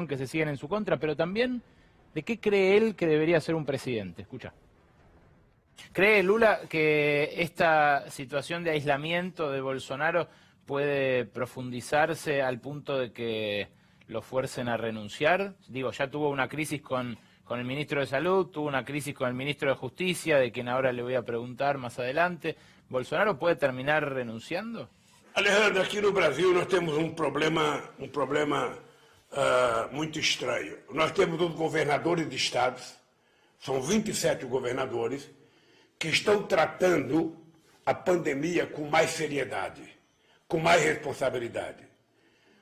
corrupción que se siguen en su contra, pero también de qué cree él que debería ser un presidente. Escucha. ¿Cree Lula que esta situación de aislamiento de Bolsonaro puede profundizarse al punto de que lo fuercen a renunciar? Digo, ya tuvo una crisis con el ministro de Salud, tuvo una crisis con el ministro de Justicia, de quien ahora le voy a preguntar más adelante. ¿Bolsonaro puede terminar renunciando? Alejandro, aqui no Brasil nós temos um problema muito estranho. Nós temos os governadores de estados, são 27 governadores, que estão tratando a pandemia com mais seriedade, com mais responsabilidade.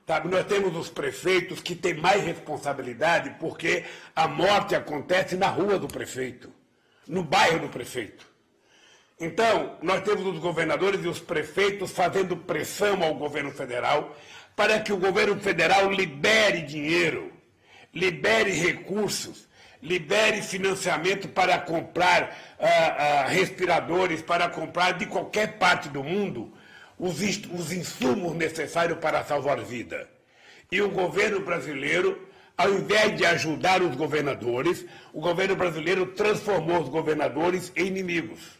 Sabe, nós temos os prefeitos que têm mais responsabilidade porque a morte acontece na rua do prefeito, no bairro do prefeito. Então, nós temos os governadores e os prefeitos fazendo pressão ao governo federal para que o governo federal libere dinheiro, libere recursos, libere financiamento para comprar respiradores, para comprar de qualquer parte do mundo os insumos necessários para salvar vida. E o governo brasileiro, ao invés de ajudar os governadores, o governo brasileiro transformou os governadores em inimigos.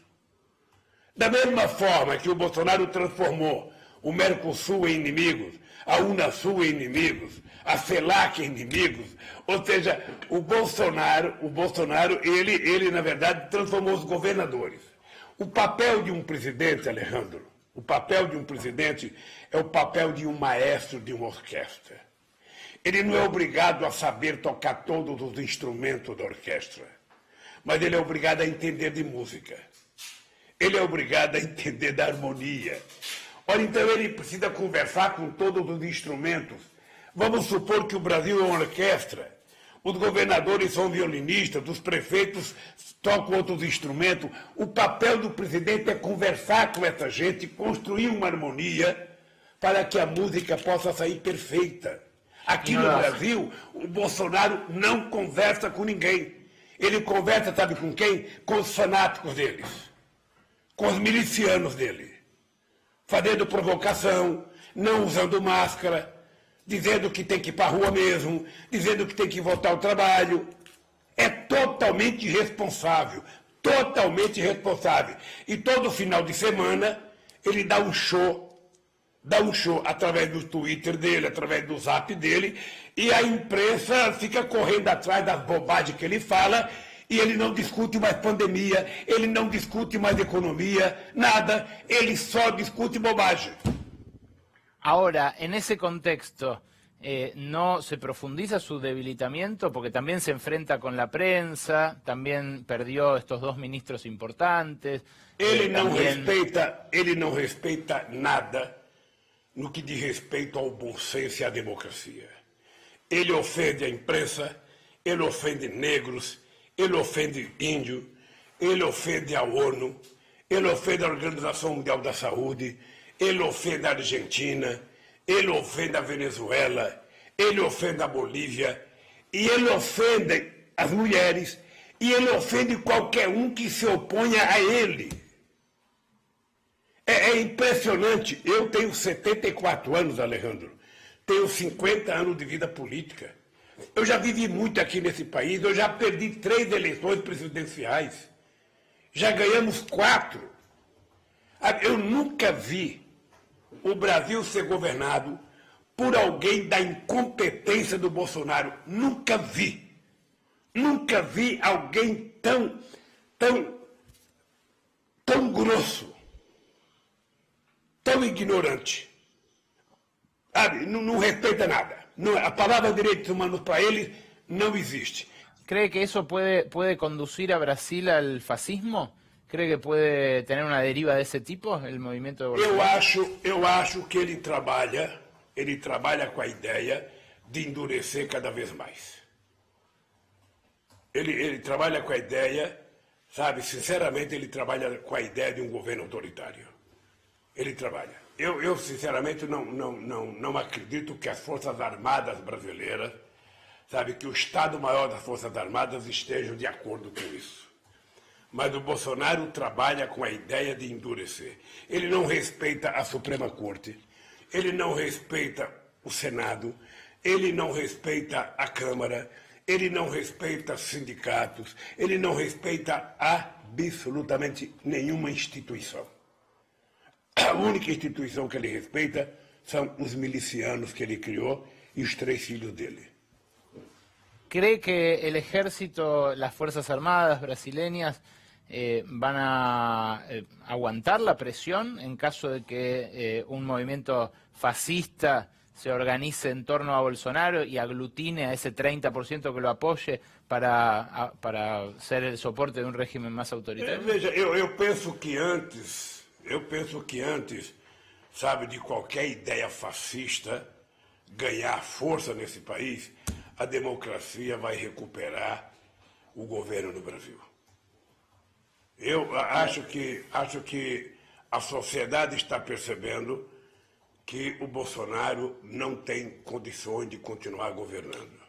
Da mesma forma que o Bolsonaro transformou o Mercosul em inimigos, a Unasul em inimigos, a CELAC em inimigos, ou seja, o Bolsonaro, ele na verdade transformou os governadores. O papel de um presidente, Alejandro, o papel de um presidente é o papel de um maestro de uma orquestra. Ele não é obrigado a saber tocar todos os instrumentos da orquestra, mas ele é obrigado a entender de música. Ele é obrigado a entender da harmonia. Ora, então ele precisa conversar com todos os instrumentos. Vamos supor que o Brasil é uma orquestra. Os governadores são violinistas, os prefeitos tocam outros instrumentos. O papel do presidente é conversar com essa gente, construir uma harmonia para que a música possa sair perfeita. Aqui no Brasil, o Bolsonaro não conversa com ninguém. Ele conversa, sabe com quem? Com os fanáticos deles, com os milicianos dele, fazendo provocação, não usando máscara, dizendo que tem que ir para a rua mesmo, dizendo que tem que voltar ao trabalho. É totalmente irresponsável, totalmente irresponsável. E todo final de semana ele dá um show através do Twitter dele, através do Zap dele, e a imprensa fica correndo atrás das bobagens que ele fala, e ele não discute mais pandemia, ele não discute mais economia, nada, ele só discute bobagem. Ahora, en ese contexto, ¿no se profundiza su debilitamiento? Porque también se enfrenta con la prensa, también perdió estos dos ministros importantes. Ele não respeita nada no que diz respeito ao bom senso e à democracia. Ele ofende a imprensa, ele ofende negros, ele ofende índio, ele ofende a ONU, ele ofende a Organização Mundial da Saúde, ele ofende a Argentina, ele ofende a Venezuela, ele ofende a Bolívia, e ele ofende as mulheres, e ele ofende qualquer um que se oponha a ele. É impressionante. Eu tenho 74 anos, Alejandro. Tenho 50 anos de vida política. Eu já vivi muito aqui nesse país, eu já perdi 3 eleições presidenciais. Já ganhamos 4. Eu nunca vi o Brasil ser governado por alguém da incompetência do Bolsonaro. Nunca vi. Nunca vi alguém tão grosso, tão ignorante. Sabe, não respeita nada. A palavra direitos humanos para ele não existe. ¿Cree que eso puede conducir a Brasil al fascismo? ¿Cree que puede tener una deriva de ese tipo, el movimiento de Bolsonaro? Eu acho que ele trabalha com a ideia de endurecer cada vez mais. Ele trabalha com a ideia, sabe, sinceramente, ele trabalha com a ideia de um governo autoritário. Ele trabalha. Eu sinceramente, não acredito que as Forças Armadas brasileiras, sabe, que o Estado-Maior das Forças Armadas estejam de acordo com isso. Mas o Bolsonaro trabalha com a ideia de endurecer. Ele não respeita a Suprema Corte, ele não respeita o Senado, ele não respeita a Câmara, ele não respeita sindicatos, ele não respeita absolutamente nenhuma instituição. A única instituição que ele respeita são os milicianos que ele criou y os 3 filhos dele. ¿Cree que el ejército, las Fuerzas Armadas brasileñas van a aguantar la presión en caso de que un movimiento fascista se organice en torno a Bolsonaro y aglutine a ese 30% que lo apoye para ser el soporte de un régimen más autoritario? Veja, eu penso que antes, sabe, de qualquer ideia fascista ganhar força nesse país, a democracia vai recuperar o governo no Brasil. Eu acho que a sociedade está percebendo que o Bolsonaro não tem condições de continuar governando.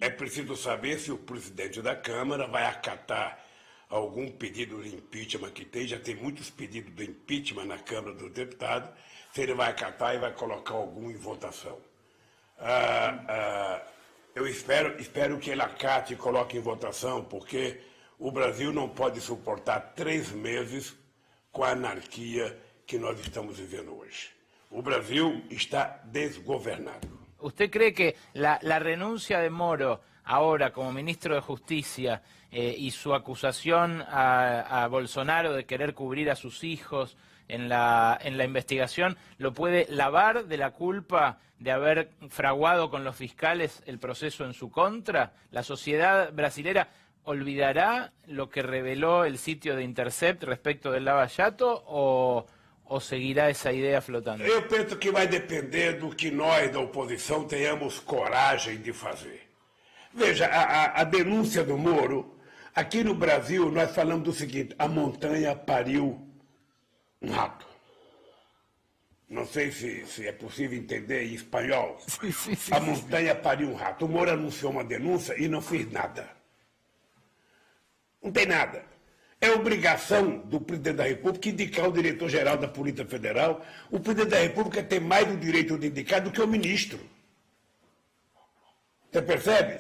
É preciso saber se o presidente da Câmara vai acatar algum pedido de impeachment que tem. Já tem muitos pedidos de impeachment na Câmara dos Deputados. Se ele vai acatar e vai colocar algum em votação. Eu espero que ele acate e coloque em votação, porque o Brasil não pode suportar 3 meses com a anarquia que nós estamos vivendo hoje. O Brasil está desgovernado. ¿Usted cree que la renuncia de Moro ahora como ministro de Justicia y su acusación a Bolsonaro de querer cubrir a sus hijos en la investigación lo puede lavar de la culpa de haber fraguado con los fiscales el proceso en su contra? ¿La sociedad brasilera olvidará lo que reveló el sitio de Intercept respecto del Lava Jato o seguirá essa ideia flotando? Eu penso que vai depender do que nós, da oposição, tenhamos coragem de fazer. Veja, a denúncia do Moro, aqui no Brasil, nós falamos do seguinte: a montanha pariu um rato. Não sei se é possível entender em espanhol. Sim. A montanha pariu um rato. O Moro anunciou uma denúncia e não fez nada. Não tem nada. É obrigação do presidente da República indicar o diretor-geral da Polícia Federal. O presidente da República tem mais o direito de indicar do que o ministro. Você percebe?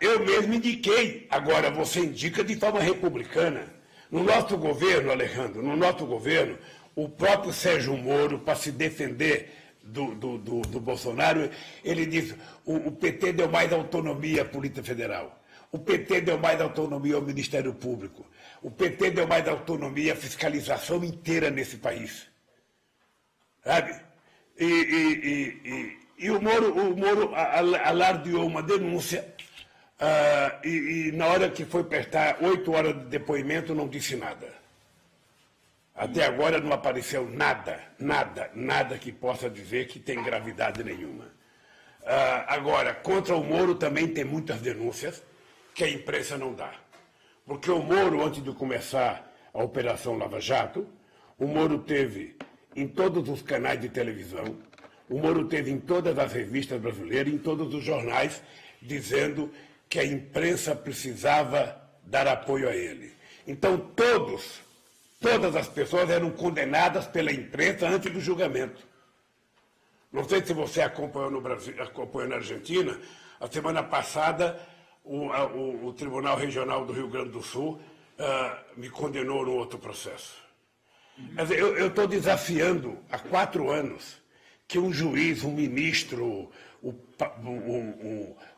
Eu mesmo indiquei. Agora, você indica de forma republicana. No nosso governo, Alejandro, o próprio Sérgio Moro, para se defender do Bolsonaro, ele diz: o PT deu mais autonomia à Polícia Federal. O PT deu mais autonomia ao Ministério Público. O PT deu mais autonomia à fiscalização inteira nesse país. Sabe? E o Moro alardeou uma denúncia e na hora que foi prestar 8 horas de depoimento não disse nada. Até agora não apareceu nada que possa dizer que tem gravidade nenhuma. Agora, contra o Moro também tem muitas denúncias que a imprensa não dá. Porque o Moro, antes de começar a Operação Lava Jato, o Moro teve em todos os canais de televisão, o Moro teve em todas as revistas brasileiras, em todos os jornais, dizendo que a imprensa precisava dar apoio a ele. Então todas as pessoas eram condenadas pela imprensa antes do julgamento. Não sei se você acompanhou no Brasil, acompanhou na Argentina, a semana passada o Tribunal Regional do Rio Grande do Sul me condenou num outro processo. Eu estou desafiando há 4 anos que um juiz, um ministro,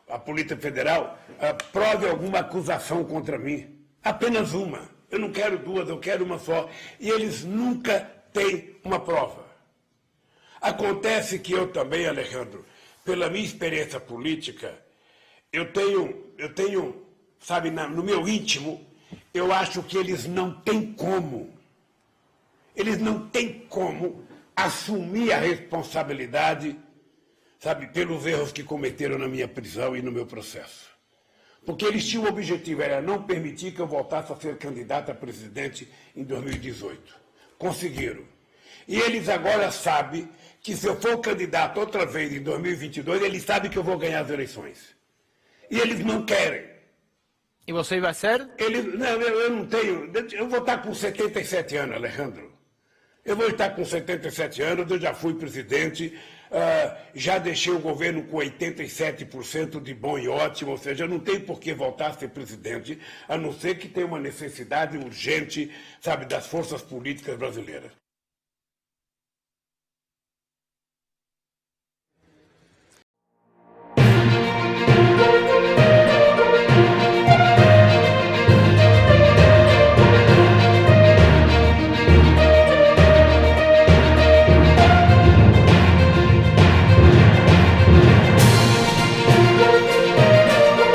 a Polícia Federal prove alguma acusação contra mim. Apenas uma. Eu não quero 2, eu quero uma só. E eles nunca têm uma prova. Acontece que eu também, Alejandro, pela minha experiência política, eu tenho, sabe, no meu íntimo, eu acho que eles não têm como assumir a responsabilidade, sabe, pelos erros que cometeram na minha prisão e no meu processo. Porque eles tinham o objetivo, era não permitir que eu voltasse a ser candidato a presidente em 2018. Conseguiram. E eles agora sabem que se eu for candidato outra vez em 2022, eles sabem que eu vou ganhar as eleições. E eles não querem. E você vai ser? Não, eu não tenho. Eu vou estar com 77 anos, Alejandro. Eu vou estar com 77 anos, eu já fui presidente, já deixei o governo com 87% de bom e ótimo, ou seja, não tem por que voltar a ser presidente, a não ser que tenha uma necessidade urgente, sabe, das forças políticas brasileiras.